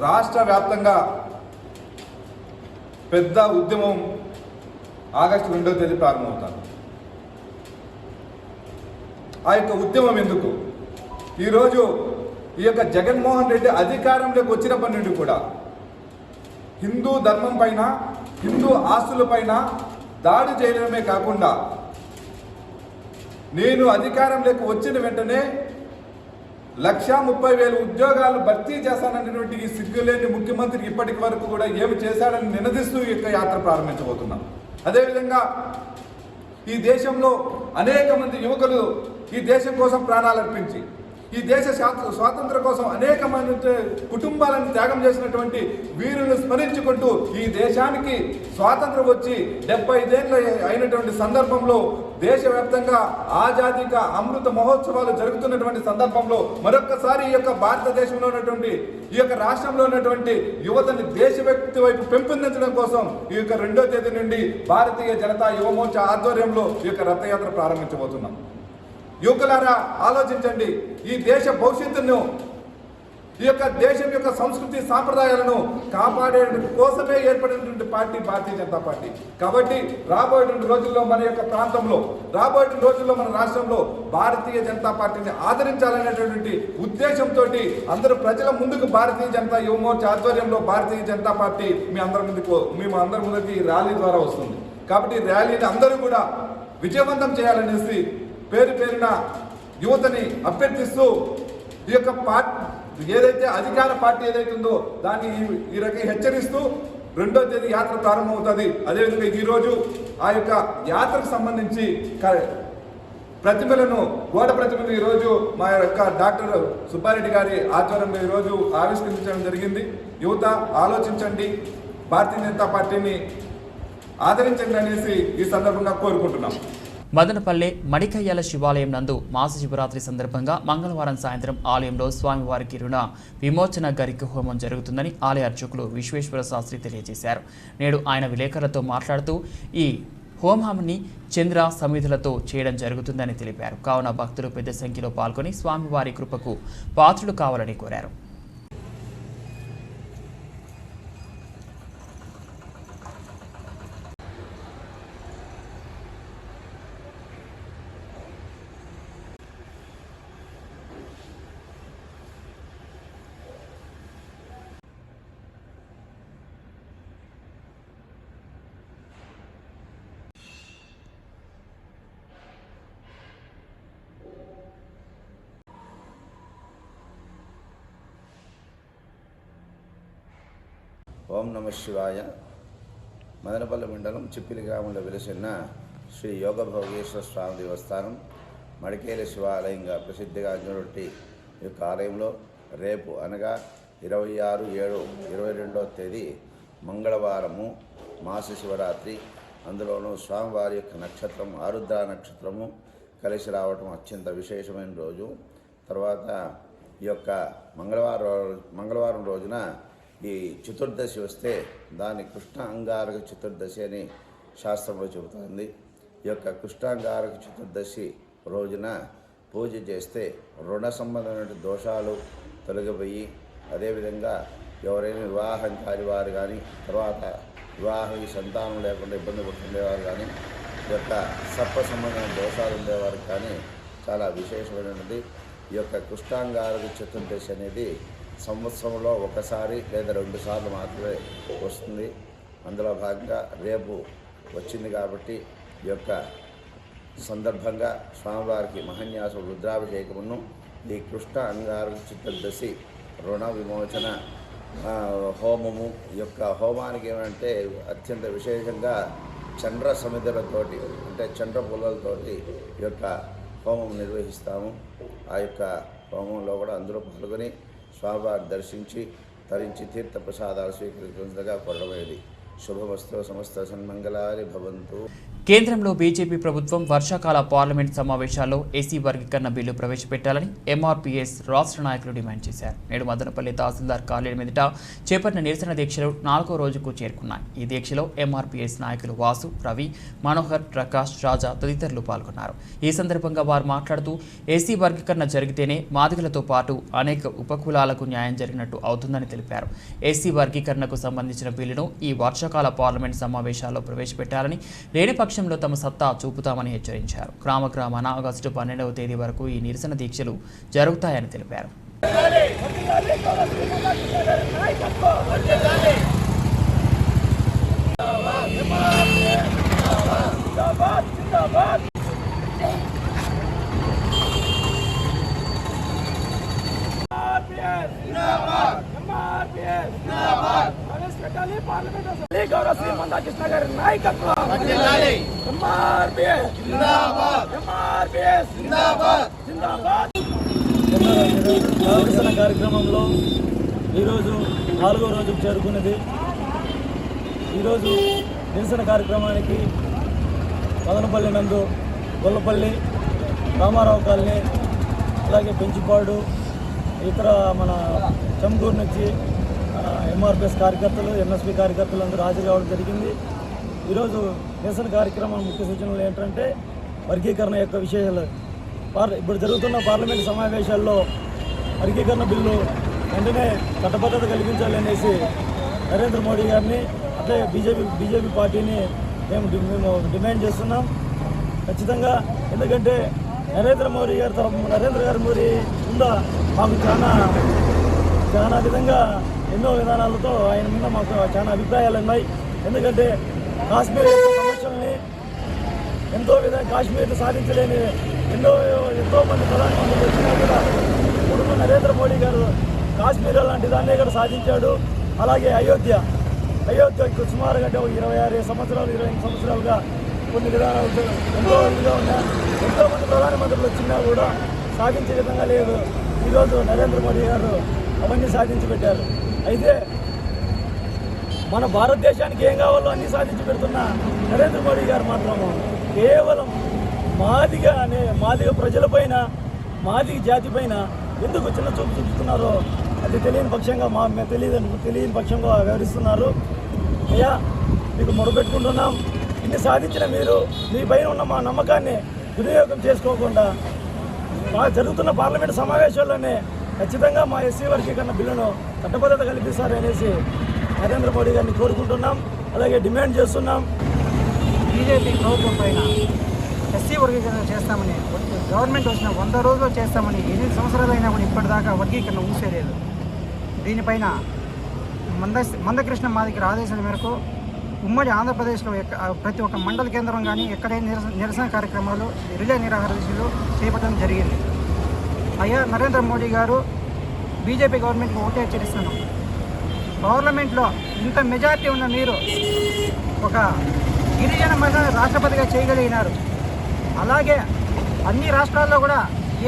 రాష్ట్ర వ్యాప్తంగా పెద్ద ఉద్యమం ఆగస్టు 2వ తేదీ ప్రారంభమవుతారు. ఆ యొక్క ఉద్యమం ఎందుకు? ఈరోజు ఈ యొక్క జగన్మోహన్ రెడ్డి అధికారంలోకి వచ్చినప్పటి నుండి కూడా హిందూ ధర్మం పైన, హిందూ ఆస్తులపైన దాడి చేయడమే కాకుండా నేను అధికారంలోకి వచ్చిన వెంటనే 1,30,000 ఉద్యోగాలు భర్తీ చేస్తానన్నటువంటి ఈ సిగ్గులేని ముఖ్యమంత్రి ఇప్పటి వరకు కూడా ఏమి చేశాడని నినదిస్తూ ఈ యొక్క యాత్ర ప్రారంభించబోతున్నాం. అదేవిధంగా ఈ దేశంలో అనేక మంది యువకులు ఈ దేశం కోసం ప్రాణాలు అర్పించి ఈ దేశ స్వాతంత్రం కోసం అనేక మంది కుటుంబాలను త్యాగం చేసినటువంటి వీరులను స్మరించుకుంటూ ఈ దేశానికి స్వాతంత్రం వచ్చి 75 ఏళ్ళు అయినటువంటి సందర్భంలో దేశవ్యాప్తంగా ఆజాదీక అమృత మహోత్సవాలు జరుగుతున్నటువంటి సందర్భంలో మరొక్కసారి ఈ యొక్క భారతదేశంలో ఉన్నటువంటి ఈ యొక్క రాష్ట్రంలో ఉన్నటువంటి యువతని దేశవ్యాప్తి వైపు పెంపొందించడం కోసం ఈ యొక్క 2వ తేదీ నుండి భారతీయ జనతా యువ మోర్చా ఆధ్వర్యంలో ఈ యొక్క రథయాత్ర ప్రారంభించబోతున్నాం. యువకులారా ఆలోచించండి. ఈ దేశ భవిష్యత్తును ఈ యొక్క దేశం యొక్క సంస్కృతి సాంప్రదాయాలను కాపాడే కోసమే ఏర్పడినటువంటి పార్టీ భారతీయ జనతా పార్టీ. కాబట్టి రాబోయే రోజుల్లో మన యొక్క ప్రాంతంలో రాబోయే రోజుల్లో మన రాష్ట్రంలో భారతీయ జనతా పార్టీని ఆదరించాలనేటువంటి ఉద్దేశంతో అందరూ ప్రజల ముందుకు భారతీయ జనతా యువ మోర్చా ఆధ్వర్యంలో భారతీయ జనతా పార్టీ మేము అందరి ముందుకి ర్యాలీ ద్వారా వస్తుంది. కాబట్టి ర్యాలీని అందరూ కూడా విజయవంతం చేయాలనేసి పేరున యువతని అభ్యర్థిస్తూ ఈ యొక్క పార్టీ ఏదైతే అధికార పార్టీ ఏదైతే ఉందో దాన్ని ఈ రకంగా హెచ్చరిస్తూ 2వ తేదీ యాత్ర ప్రారంభమవుతుంది. అదేవిధంగా ఈరోజు ఆ యొక్క యాత్రకు సంబంధించి గోడ ప్రతిమలను ఈరోజు మా యొక్క డాక్టర్ సుబ్బారెడ్డి గారి ఆధ్వర్యంలో ఈరోజు ఆవిష్కరించడం జరిగింది. యువత ఆలోచించండి, భారతీయ జనతా పార్టీని ఆదరించండి అనేసి ఈ సందర్భంగా కోరుకుంటున్నాం. మదనపల్లె మడికయ్యాల శివాలయం నందు మాస శివరాత్రి సందర్భంగా మంగళవారం సాయంత్రం ఆలయంలో స్వామివారికి రుణ విమోచన గరిక హోమం జరుగుతుందని ఆలయ అర్చకులు విశ్వేశ్వర శాస్త్రి తెలియజేశారు. నేడు ఆయన విలేకరులతో మాట్లాడుతూ ఈ హోమాన్ని చంద్ర సమిధులతో చేయడం జరుగుతుందని తెలిపారు. కావున భక్తులు పెద్ద సంఖ్యలో పాల్గొని స్వామివారి కృపకు పాత్రులు కావాలని కోరారు. ఓం నమ శివాయ. మదనపల్లి మండలం చిప్పిలి గ్రామంలో వెలిసిన శ్రీ యోగ భోగేశ్వర స్వామి దేవస్థానం మడికేల శివాలయంగా ప్రసిద్ధిగాంచినటువంటి ఈ యొక్క ఆలయంలో రేపు అనగా 26/7/22వ తేదీ మంగళవారము మాస శివరాత్రి, అందులోనూ స్వామివారి యొక్క నక్షత్రం ఆరుద్ర నక్షత్రము కలిసి రావటం అత్యంత విశేషమైన రోజు. తర్వాత ఈ యొక్క మంగళవారం రోజున ఈ చతుర్దశి వస్తే దాన్ని కృష్ణ అంగారక చతుర్దశి అని శాస్త్రంలో చెబుతుంది. ఈ యొక్క కృష్ణాంగారక చతుర్దశి రోజున పూజ చేస్తే రుణ సంబంధమైన దోషాలు తొలగిపోయి, అదేవిధంగా ఎవరైనా వివాహం కాని వారు కానీ, తర్వాత వివాహం సంతానం లేకుండా ఇబ్బంది పడుతుండేవారు కానీ, ఈ యొక్క సర్ప సంబంధమైన దోషాలు ఉండేవారు కానీ చాలా విశేషమైనది. ఈ యొక్క కృష్ణాంగారక చతుర్దశి అనేది సంవత్సరంలో ఒకసారి లేదా 2 సార్లు మాత్రమే వస్తుంది. అందులో భాగంగా రేపు వచ్చింది కాబట్టి ఈ యొక్క సందర్భంగా స్వామివారికి మహాన్యాసం రుద్రాభిషేకమును ఈ కృష్ణ అంగారక చతుర్దశి రుణ విమోచన హోమము, ఈ యొక్క హోమానికి ఏమంటే అత్యంత విశేషంగా చంద్ర సమిధులతోటి అంటే చంద్ర పుల్లలతోటి ఈ యొక్క హోమం నిర్వహిస్తాము. ఆ యొక్క హోమంలో కూడా అందరూ పాల్గొని స్వామివారిని దర్శించి తరించి తీర్థ ప్రసాదాలు స్వీకరించగా కొరడమైంది. శుభమస్తు, సమస్త సన్మంగళాని భవంతు. కేంద్రంలో బీజేపీ ప్రభుత్వం వర్షాకాల పార్లమెంట్ సమావేశాల్లో ఎస్సీ వర్గీకరణ బిల్లు ప్రవేశపెట్టాలని ఎంఆర్పీఎస్ రాష్ట్ర నాయకులు డిమాండ్ చేశారు. నేడు మదనపల్లి తహసీల్దార్ కార్యాలయం ఎదుట చేపట్టిన నిరసన దీక్షలు 4వ రోజుకు చేరుకున్నాయి. ఈ దీక్షలో ఎంఆర్పీఎస్ నాయకులు వాసు, రవి, మనోహర్, ప్రకాష్, రాజా తదితరులు పాల్గొన్నారు. ఈ సందర్భంగా వారు మాట్లాడుతూ ఎస్సీ వర్గీకరణ జరిగితేనే మాదిగలతో పాటు అనేక ఉపకులాలకు న్యాయం జరిగినట్టు అవుతుందని తెలిపారు. ఎస్సీ వర్గీకరణకు సంబంధించిన బిల్లును ఈ వర్షాకాల పార్లమెంట్ సమావేశాల్లో ప్రవేశపెట్టాలని, లేని పక్షంలో తమ సత్తా చూపుతామని హెచ్చరించారు. గ్రామాన ఆగస్టు 12వ తేదీ వరకు ఈ నిరసన దీక్షలు జరుగుతాయని తెలిపారు. ప్రవేశపెట్టాలి పార్లమెంట్ అసెంబ్లీ గౌరవ శ్రీ మందాకృష్ణ గారి నాయకత్వం నిరసన కార్యక్రమంలో ఈరోజు 4వ రోజుకు చేరుకున్నది. ఈరోజు నిరసన కార్యక్రమానికి మదనపల్లి నందు గొల్లపల్లి, రామారావు కాలనీ, అలాగే పెంచిపాడు, ఇతర మన చంగూరు నుంచి ఎంఆర్పిఎస్ కార్యకర్తలు, ఎన్ఎస్పి కార్యకర్తలు అందరూ హాజరు కావడం జరిగింది. ఈరోజు నిరసన కార్యక్రమం ముఖ్య సూచనలు ఏంటంటే వర్గీకరణ యొక్క విషయాలు. ఇప్పుడు జరుగుతున్న పార్లమెంటు సమావేశాల్లో వర్గీకరణ బిల్లు వెంటనే చట్టబద్ధత కల్పించాలి అనేసి నరేంద్ర మోడీ గారిని, అట్లే బీజేపీ పార్టీని మేము డిమాండ్ చేస్తున్నాం ఖచ్చితంగా. ఎందుకంటే నరేంద్ర గారి మోడీ ఉందా మాకు చాలా విధంగా ఎన్నో విధానాలతో ఆయన మీద మాకు చాలా అభిప్రాయాలు ఉన్నాయి. ఎందుకంటే కాశ్మీర్ సమస్యల్ని కాశ్మీర్ని సాధించలేని ఎంతోమంది ప్రధానమంత్రులు వచ్చినా కూడా ఇప్పుడున్న నరేంద్ర మోడీ గారు కాశ్మీర్ లాంటి దాన్ని కూడా సాధించాడు. అలాగే అయోధ్యకు సుమారుగా 26 సంవత్సరాలు 25 సంవత్సరాలుగా కొన్ని విధానాలతో ఎంతో ఇదిగా ఉన్నా ఎంతోమంది ప్రధానమంత్రులు వచ్చినా కూడా సాధించే విధంగా లేదు. ఈరోజు నరేంద్ర మోడీ గారు అవన్నీ సాధించి పెట్టారు. అయితే మన భారతదేశానికి ఏం కావాలో అన్నీ సాధించి పెడుతున్న నరేంద్ర మోడీ గారు మాత్రము కేవలం మాదిగ ప్రజలపైన, మాదిగ జాతిపైన ఎందుకు చిన్న చూపు చూపుతున్నారో అది తెలియని పక్షంగా వ్యవహరిస్తున్నారు. అయ్యా మీకు మొరపెట్టుకుంటున్నాం, ఇన్ని సాధించిన మీరు మీ పైన ఉన్న మా నమ్మకాన్ని వినియోగం చేసుకోకుండా జరుగుతున్న పార్లమెంటు సమావేశాల్లోనే ఖచ్చితంగా మా ఎస్సీ వర్గీకరణ బిల్లును చట్టబద్ధత కల్పిస్తారనేసి నరేంద్ర మోడీ గారిని కోరుకుంటున్నాం, అలాగే డిమాండ్ చేస్తున్నాం. బీజేపీ ప్రభుత్వం పైన ఎస్సీ వర్గీకరణ చేస్తామని గవర్నమెంట్ వచ్చిన 100 రోజుల్లో చేస్తామని 8 సంవత్సరాలు అయినా కూడా ఇప్పటిదాకా వర్గీకరణ ఊసేలేదు. దీనిపైన మందకృష్ణ మాదిగ ఆదేశాల మేరకు ఉమ్మడి ఆంధ్రప్రదేశ్లో ప్రతి ఒక్క మండల కేంద్రం కానీ ఎక్కడైనా నిరసన కార్యక్రమాలు, రిలే నిరాహార దీక్షలు చేపట్టడం జరిగింది. అయ్యా నరేంద్ర మోడీ గారు బీజేపీ గవర్నమెంట్కి ఒకటే హెచ్చరిస్తున్నాం, పార్లమెంట్లో ఇంత మెజార్టీ ఉన్న మీరు ఒక గిరిజన మహిళను రాష్ట్రపతిగా చేయగలిగినారు. అలాగే అన్ని రాష్ట్రాల్లో కూడా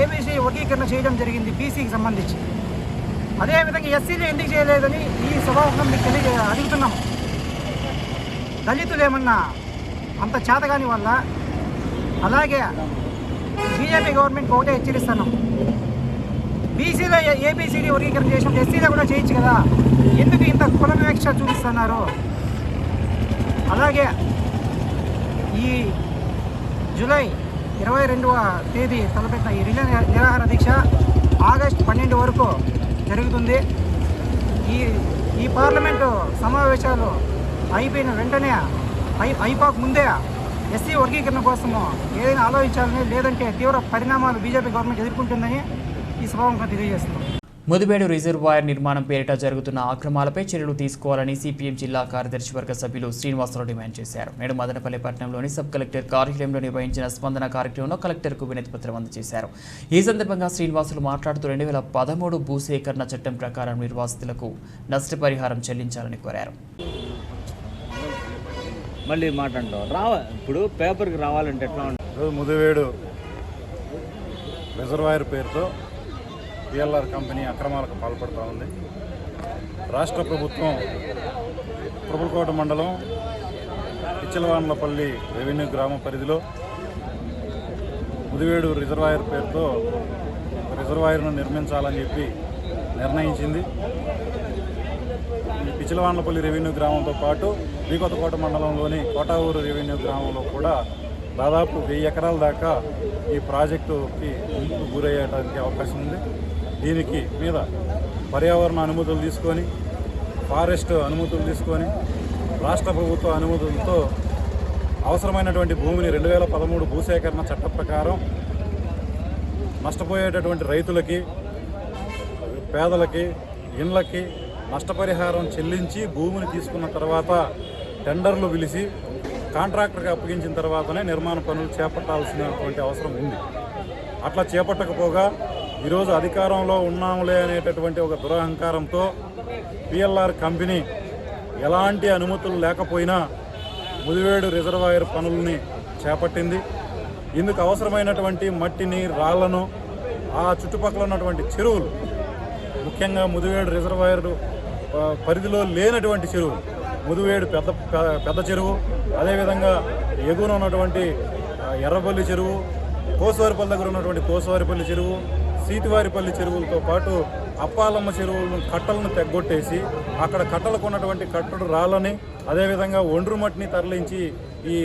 ఏబీసీ వర్గీకరణ చేయడం జరిగింది బీసీకి సంబంధించి. అదేవిధంగా ఎస్సీలు ఎందుకు చేయలేదని ఈ సభాముఖం మీకు అడుగుతున్నాం. దళితులు ఏమన్నా అంత చేతగాని వల్ల? అలాగే బీజేపీ గవర్నమెంట్కి ఒకటే హెచ్చరిస్తున్నాం, బీసీలో ఏబీసీడీ వర్గీకరణ చేసినప్పుడు ఎస్సీలో కూడా చేయొచ్చు కదా, ఎందుకు ఇంత కుల వివక్ష చూపిస్తున్నారు? అలాగే ఈ జూలై 22వ తేదీ తలపెట్టిన ఈ రిలే నిరాహార దీక్ష ఆగస్టు 12 వరకు జరుగుతుంది. ఈ పార్లమెంటు సమావేశాలు అయిపోయిన వెంటనే అయిపోక ముందే ఎస్సీ వర్గీకరణ కోసము ఏదైనా ఆలోచించాలని, లేదంటే తీవ్ర పరిణామాలు బీజేపీ గవర్నమెంట్ ఎదుర్కొంటుందని ఈ సభాముఖంగా తెలియజేస్తున్నాం. ముదిబేడు రిజర్వాయర్ నిర్మాణం పేరిట జరుగుతున్న అక్రమాలపై చర్యలు తీసుకోవాలని సిపిఎం జిల్లా కార్యదర్శి వర్గ సభ్యులు శ్రీనివాసరావు డిమాండ్ చేశారు. నేడు మదనపల్లి పట్టణంలోని సబ్ కలెక్టర్ కార్యాలయంలో నిర్వహించిన స్పందన కార్యక్రమంలో కలెక్టర్కు వినతి పత్రం అందజేశారు. ఈ సందర్భంగా శ్రీనివాసులు మాట్లాడుతూ 2013 భూసేకరణ చట్టం ప్రకారం నిర్వాసితులకు నష్టపరిహారం చెల్లించాలని కోరారు. మళ్ళీ మాట్లాడతాం ఇప్పుడు పేపర్కి రావాలంటే ఎట్లా ఉంటుంది? ముదివేడు రిజర్వాయర్ పేరుతో పిఎల్ఆర్ కంపెనీ అక్రమాలకు పాల్పడుతూ ఉంది. రాష్ట్ర ప్రభుత్వం ప్రభులకోట మండలం పిచ్చలవాన్లపల్లి రెవెన్యూ గ్రామ పరిధిలో ముదివేడు రిజర్వాయర్ పేరుతో రిజర్వాయర్ను నిర్మించాలని చెప్పి నిర్ణయించింది. ఈ పిచ్చలవాన్లపల్లి రెవెన్యూ గ్రామంతో పాటు శ్రీకొత్తకోట మండలంలోని కోటావూరు రెవెన్యూ గ్రామంలో కూడా దాదాపు 1000 ఎకరాల దాకా ఈ ప్రాజెక్టుకి గురయ్యేటానికి అవకాశం ఉంది. దీనికి మీద పర్యావరణ అనుమతులు తీసుకొని, ఫారెస్ట్ అనుమతులు తీసుకొని, రాష్ట్ర ప్రభుత్వ అనుమతులతో అవసరమైనటువంటి భూమిని 2013 భూసేకరణ చట్ట ప్రకారం నష్టపోయేటటువంటి రైతులకి, పేదలకి, ఇండ్లకి నష్టపరిహారం చెల్లించి భూమిని తీసుకున్న తర్వాత టెండర్లు పిలిచి కాంట్రాక్టర్కి అప్పగించిన తర్వాతనే నిర్మాణ పనులు చేపట్టాల్సినటువంటి అవసరం ఉంది. అట్లా చేపట్టకపోగా ఈరోజు అధికారంలో ఉన్నాములే అనేటటువంటి ఒక దురహంకారంతో పిఎల్ఆర్ కంపెనీ ఎలాంటి అనుమతులు లేకపోయినా ముదివేడు రిజర్వాయర్ పనులని చేపట్టింది. ఇందుకు అవసరమైనటువంటి మట్టిని, రాళ్లను ఆ చుట్టుపక్కల ఉన్నటువంటి చెరువులు, ముఖ్యంగా ముదివేడు రిజర్వాయర్ పరిధిలో లేనటువంటి చెరువు, ముదివేడు పెద్ద చెరువు, అదేవిధంగా ఎగువన ఉన్నటువంటి ఎర్రపల్లి చెరువు, కోసవారిపల్లి దగ్గర ఉన్నటువంటి కోసవారిపల్లి చెరువు, సీతివారిపల్లి చెరువులతో పాటు అప్పాలమ్మ చెరువులను కట్టలను తెగ్గొట్టేసి అక్కడ కట్టలకు ఉన్నటువంటి కట్టడు రాళ్ళని, అదేవిధంగా ఒండ్రు మట్టిని తరలించి ఈ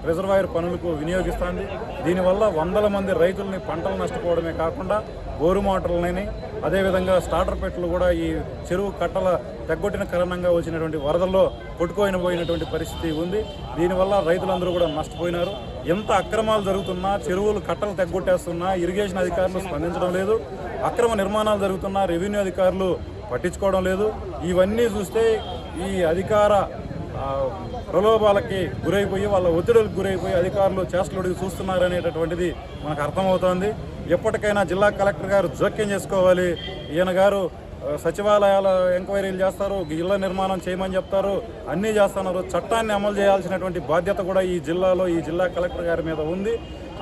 రిజర్వాయర్ పనులకు వినియోగిస్తుంది. దీనివల్ల వందల మంది రైతులని పంటలు నష్టపోవడమే కాకుండా బోరు మోటార్లని, అదేవిధంగా స్టార్టర్ పెట్టలు కూడా ఈ చెరువు కట్టల తెగ్గొట్టిన కారణంగా వచ్చినటువంటి వరదల్లో కొట్టుకోయినటువంటి పరిస్థితి ఉంది. దీనివల్ల రైతులందరూ కూడా నష్టపోయినారు. ఎంత అక్రమాలు జరుగుతున్నా, చెరువులు కట్టలు తెగ్గొట్టేస్తున్నా ఇరిగేషన్ అధికారులు స్పందించడం లేదు, అక్రమ నిర్మాణాలు జరుగుతున్నా రెవెన్యూ అధికారులు పట్టించుకోవడం లేదు. ఇవన్నీ చూస్తే ఈ అధికార ప్రలోభాలకి గురైపోయి, వాళ్ళ ఒత్తిడులకు గురైపోయి అధికారులు చేష్టలుడికి చూస్తున్నారనేటటువంటిది మనకు అర్థమవుతోంది. ఎప్పటికైనా జిల్లా కలెక్టర్ గారు జోక్యం చేసుకోవాలి. ఈయన గారు సచివాలయాల ఎంక్వైరీలు చేస్తారు, ఇళ్ల నిర్మాణం చేయమని చెప్తారు, అన్నీ చేస్తున్నారు. చట్టాన్ని అమలు చేయాల్సినటువంటి బాధ్యత కూడా ఈ జిల్లాలో ఈ జిల్లా కలెక్టర్ గారి మీద ఉంది.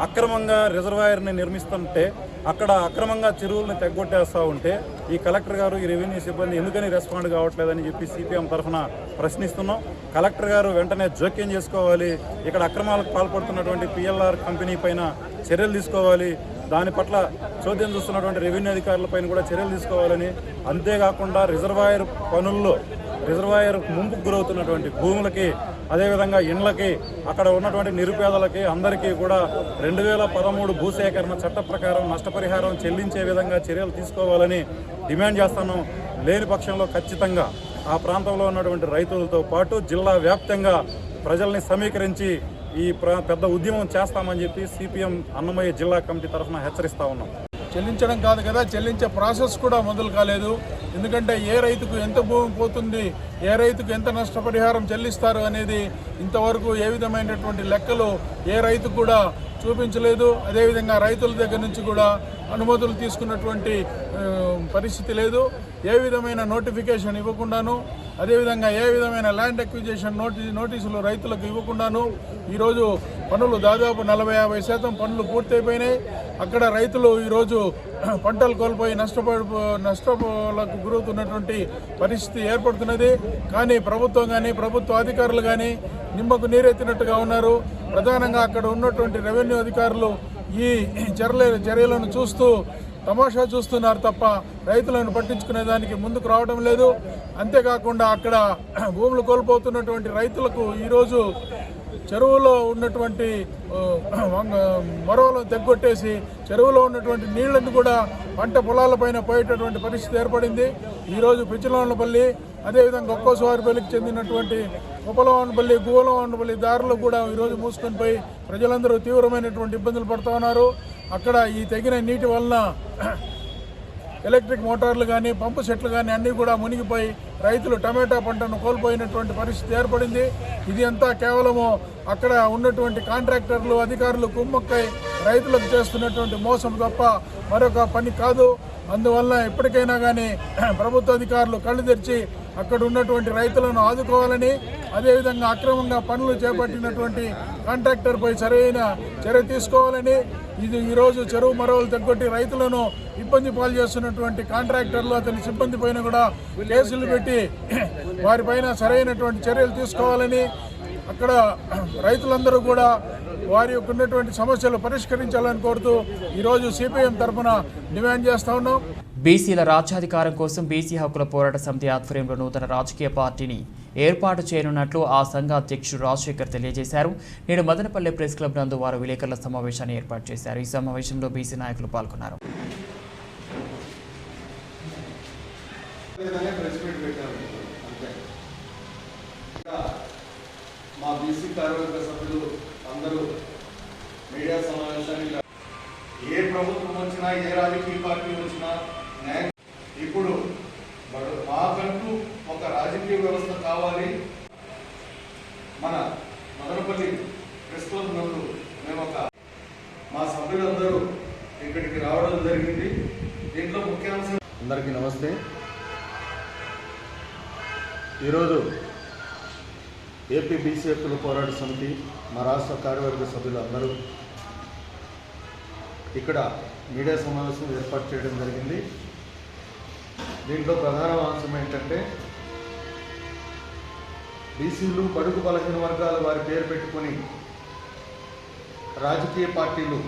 అక్రమంగా రిజర్వాయర్ని నిర్మిస్తుంటే, అక్కడ అక్రమంగా చెరువులను తెగ్గొట్టేస్తూ ఉంటే ఈ కలెక్టర్ గారు, ఈ రెవెన్యూ సిబ్బంది ఎందుకని రెస్పాండ్ కావట్లేదని చెప్పి సిపిఎం తరఫున ప్రశ్నిస్తున్నాం. కలెక్టర్ గారు వెంటనే జోక్యం చేసుకోవాలి. ఇక్కడ అక్రమాలకు పాల్పడుతున్నటువంటి పిఎల్ఆర్ కంపెనీ పైన చర్యలు తీసుకోవాలి. దాని పట్ల చోద్యం చూస్తున్నటువంటి రెవెన్యూ అధికారులపైన కూడా చర్యలు తీసుకోవాలని, అంతేకాకుండా రిజర్వాయర్ పనుల్లో రిజర్వాయర్ ముంపుకు గురవుతున్నటువంటి భూములకి, అదేవిధంగా ఇండ్లకి, అక్కడ ఉన్నటువంటి నిరుపేదలకి అందరికీ కూడా 2013 భూసేకరణ చట్ట ప్రకారం నష్టపరిహారం చెల్లించే విధంగా చర్యలు తీసుకోవాలని డిమాండ్ చేస్తున్నాం. లేని పక్షంలో ఖచ్చితంగా ఆ ప్రాంతంలో ఉన్నటువంటి రైతులతో పాటు జిల్లా వ్యాప్తంగా ప్రజల్ని సమీకరించి ఈ పెద్ద ఉద్యమం చేస్తామని చెప్పి సిపిఎం అన్నమయ్య జిల్లా కమిటీ తరఫున హెచ్చరిస్తా ఉన్నాం. చెల్లించడం కాదు కదా, చెల్లించే ప్రాసెస్ కూడా మొదలు కాలేదు. ఎందుకంటే ఏ రైతుకు ఎంత భూమి పోతుంది, ఏ రైతుకు ఎంత నష్టపరిహారం చెల్లిస్తారు అనేది ఇంతవరకు ఏ విధమైనటువంటి లెక్కలు ఏ రైతు కూడా చూపించలేదు. అదేవిధంగా రైతుల దగ్గర నుంచి కూడా అనుమతులు తీసుకున్నటువంటి పరిస్థితి లేదు. ఏ విధమైన నోటిఫికేషన్ ఇవ్వకుండాను, అదేవిధంగా ఏ విధమైన ల్యాండ్ అక్విజిషన్ నోటీసులు రైతులకు ఇవ్వకుండాను ఈరోజు పనులు దాదాపు 40-50% పనులు పూర్తయిపోయినాయి. అక్కడ రైతులు ఈరోజు పంటలు కోల్పోయి నష్టపోలకు గురవుతున్నటువంటి పరిస్థితి ఏర్పడుతున్నది. కానీ ప్రభుత్వం కానీ ప్రభుత్వ అధికారులు కానీ నిమ్మకు నీరెత్తినట్టుగా ఉన్నారు. ప్రధానంగా అక్కడ ఉన్నటువంటి రెవెన్యూ అధికారులు ఈ చర్యలను చూస్తూ తమాషా చూస్తున్నారు తప్ప రైతులను పట్టించుకునే దానికి ముందుకు రావడం లేదు. అంతేకాకుండా అక్కడ భూములు కోల్పోతున్నటువంటి రైతులకు ఈరోజు చెరువులో ఉన్నటువంటి మరవలను తెగ్గొట్టేసి చెరువులో ఉన్నటువంటి నీళ్లను కూడా పంట పొలాలపైన పోయేటటువంటి పరిస్థితి ఏర్పడింది. ఈరోజు పిచ్చిలవానపల్లి, అదేవిధంగా ఒక్కోసారిపల్లికి చెందినటువంటి ఉపలవానపల్లి, గువలవానపల్లి దారులు కూడా ఈరోజు మూసుకొని పోయి ప్రజలందరూ తీవ్రమైనటువంటి ఇబ్బందులు పడుతూ ఉన్నారు. అక్కడ ఈ తెగిన నీటి వలన ఎలక్ట్రిక్ మోటార్లు కానీ పంపు సెట్లు కానీ అన్నీ కూడా మునిగిపోయి రైతులు టమాటా పంటను కోల్పోయినటువంటి పరిస్థితి ఏర్పడింది. ఇది అంతా కేవలము అక్కడ ఉన్నటువంటి కాంట్రాక్టర్లు, అధికారులు కుమ్మక్కై రైతులకు చేస్తున్నటువంటి మోసం తప్ప మరొక పని కాదు. అందువల్ల ఎప్పటికైనా కానీ ప్రభుత్వ అధికారులు కళ్ళు తెరిచి అక్కడ ఉన్నటువంటి రైతులను ఆదుకోవాలని, అదేవిధంగా అక్రమంగా పనులు చేపట్టినటువంటి కాంట్రాక్టర్పై సరైన చర్య తీసుకోవాలని, ఇది ఈరోజు చెరువు మరవలు తెగ్గొట్టి రైతులను ఇబ్బంది పాలు చేస్తున్నటువంటి కాంట్రాక్టర్లు, అతని సిబ్బంది పైన కూడా కేసులు పెట్టి వారిపైన సరైనటువంటి చర్యలు తీసుకోవాలని, అక్కడ రైతులందరూ కూడా వారి యొక్క ఉన్నటువంటి సమస్యలు పరిష్కరించాలని కోరుతూ ఈరోజు సిపిఎం తరఫున డిమాండ్ చేస్తా ఉన్నాం. బీసీల రాజ్యాధికారం కోసం బీసీ హక్కుల పోరాట సమితి ఆధ్వర్యంలో నూతన రాజకీయ పార్టీని ఏర్పాటు చేయనున్నట్లు ఆ సంఘ అధ్యక్షుడు రాజశేఖర్ తెలియజేశారు. నేడు మదనపల్లె ప్రెస్ క్లబ్ నందు వారు విలేకరుల సమావేశాన్ని ఏర్పాటు చేశారు. ఈ సమావేశంలో బీసీ నాయకులు పాల్గొన్నారు. మా బీసీ కార్యవర్గ సభ్యులు అందరూ మీడియా సమావేశానికి ఏ ప్రభుత్వం వచ్చినా ఏ రాజకీయ పార్టీ వచ్చినా ఇప్పుడు మాకంటూ ఒక రాజకీయ వ్యవస్థ కావాలి. మన మదనపల్లి ప్రెస్ క్లబ్ నందు మేము మా సభ్యులందరూ ఇక్కడికి రావడం జరిగింది. అందరికీ నమస్తే. ఈరోజు ఏపీ బీసీ హక్కుల పోరాట సమితి మా రాష్ట్ర కార్యవర్గ సభ్యులు అందరూ ఇక్కడ మీడియా సమావేశం ఏర్పాటు చేయడం జరిగింది. దీంట్లో ప్రధాన అంశం ఏంటంటే బీసీలు బడుగు బలహీన వర్గాల వారి పేరు పెట్టుకొని రాజకీయ పార్టీలు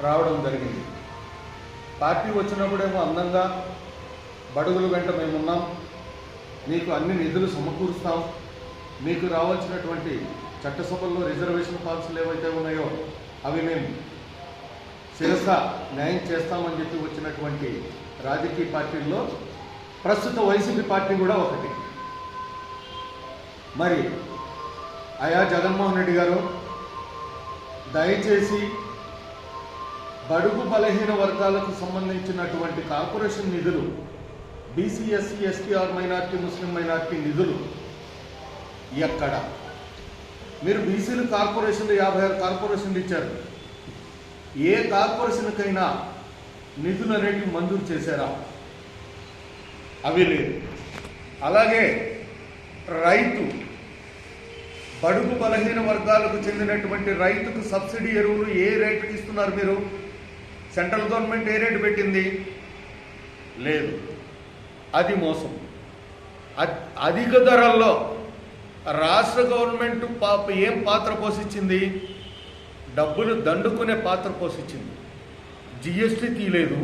రావడం జరిగింది. పార్టీ వచ్చినప్పుడేమో అందంగా బడుగుల వెంట మేమున్నాం, మీకు అన్ని నిధులు సమకూరుస్తాం, మీకు రావాల్సినటువంటి చట్టసభల్లో రిజర్వేషన్ పాలసీలు ఏవైతే ఉన్నాయో అవి మేము శిరస న్యాయం చేస్తామని చెప్పి వచ్చినటువంటి రాజకీయ పార్టీల్లో ప్రస్తుత వైసీపీ పార్టీ కూడా ఒకటి. మరి అయా జగన్మోహన్ రెడ్డి గారు దయచేసి బడుగు బలహీన వర్గాలకు సంబంధించినటువంటి కార్పొరేషన్ నిధులు, BC SC ST or minority Muslim minority నిధులు ఎక్కడ? మీరు బీసీలు కార్పొరేషన్లు 56 కార్పొరేషన్లు ఇచ్చారు. ఏ కార్పొరేషన్కైనా నిధులు అనేవి మంజూరు చేశారా? అవి లేదు. అలాగే రైతు, బడుగు బలహీన వర్గాలకు చెందినటువంటి రైతుకు సబ్సిడీ ఎరువులు ఏ రేటుకి ఇస్తున్నారు మీరు? సెంట్రల్ గవర్నమెంట్ ఏ రేటు పెట్టింది? లేదు. అది మోసం. అధిక ధరల్లో రాష్ట్ర గవర్నమెంట్ ఏం పాత్ర పోషించింది? డబ్బులు దండుకునే పాత్ర పోషించింది. జిఎస్టీ తీయలేదు.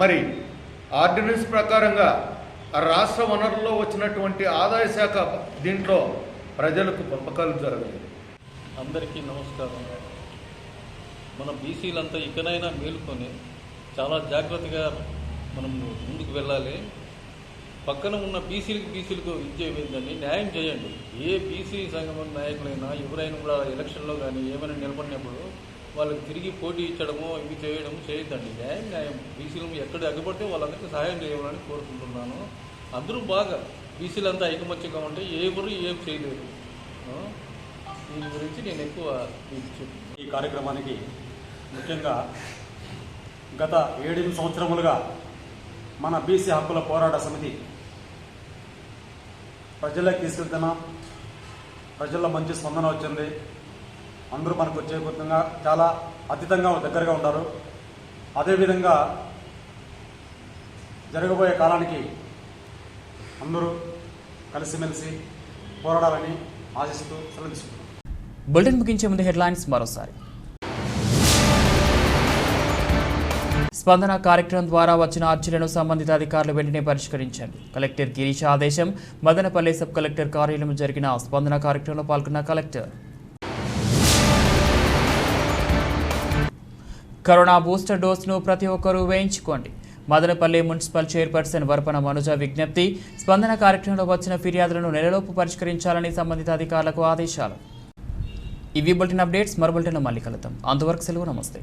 మరి ఆర్డినెన్స్ ప్రకారంగా రాష్ట్ర వనరుల్లో వచ్చినటువంటి ఆదాయ శాఖ దీంట్లో ప్రజలకు పంపకాలు జరగలేదు. అందరికీ నమస్కారం. మన బీసీలంతా ఇకనైనా మేలుకొని చాలా జాగ్రత్తగా మనం ముందుకు వెళ్ళాలి. పక్కన ఉన్న బీసీలకు ఇచ్చేవేందని న్యాయం చేయండి. ఏ బీసీ సంఘం నాయకులైనా ఎవరైనా కూడా ఎలక్షన్లో కానీ ఏమైనా నిలబడినప్పుడు వాళ్ళకి తిరిగి పోటీ ఇచ్చడమో ఇవి చేయడం చేయొద్దండి. న్యాయం బీసీలు ఎక్కడ అగ్గిపడితే వాళ్ళందరికీ సహాయం చేయాలని కోరుకుంటున్నాను. అందరూ బాగా బీసీలంతా ఐకమత్యంగా ఉంటే ఎవరు ఏం చేయలేరు. దీని గురించి నేను ఎక్కువ ఈ కార్యక్రమానికి ముఖ్యంగా గత 7 సంవత్సరములుగా మన బీసీ హక్కుల పోరాట సమితి ప్రజలకు తీసుకెళ్తున్నాం. ప్రజల్లో మంచి స్పందన వచ్చింది. అందరూ మనకు వచ్చే విధంగా చాలా అతీతంగా దగ్గరగా ఉంటారు. అదేవిధంగా జరగబోయే కాలానికి అందరూ కలిసిమెలిసి పోరాడాలని ఆశిస్తూ సెలవు తీసుకుంటున్నాం. బులెటిన్ ముగించే ముందు హెడ్లైన్స్ మరోసారి. స్పందన కార్యక్రమం ద్వారా వచ్చిన అర్జీలను సంబంధిత అధికారులు వెంటనే పరిష్కరించండి. కలెక్టర్ గిరీష్ ఆదేశం. మదనపల్లి సబ్ కలెక్టర్ కార్యాలయం జరిగిన స్పందన కార్యక్రమంలో పాల్గొన్న కలెక్టర్. కరోనా బూస్టర్ డోస్ను ప్రతి ఒక్కరూ వేయించుకోండి. మదనపల్లి మున్సిపల్ చైర్పర్సన్ వరపన మనుజ విజ్ఞప్తి. స్పందన కార్యక్రమంలో వచ్చిన ఫిర్యాదులను నెలలోపు పరిష్కరించాలని సంబంధిత అధికారులకు ఆదేశాలు. ఇవి బులెటిన్ అప్డేట్స్. మరో బులెటిన్లో మళ్ళీ కలుద్దాం. అంతవరకు సెలవు. నమస్తే.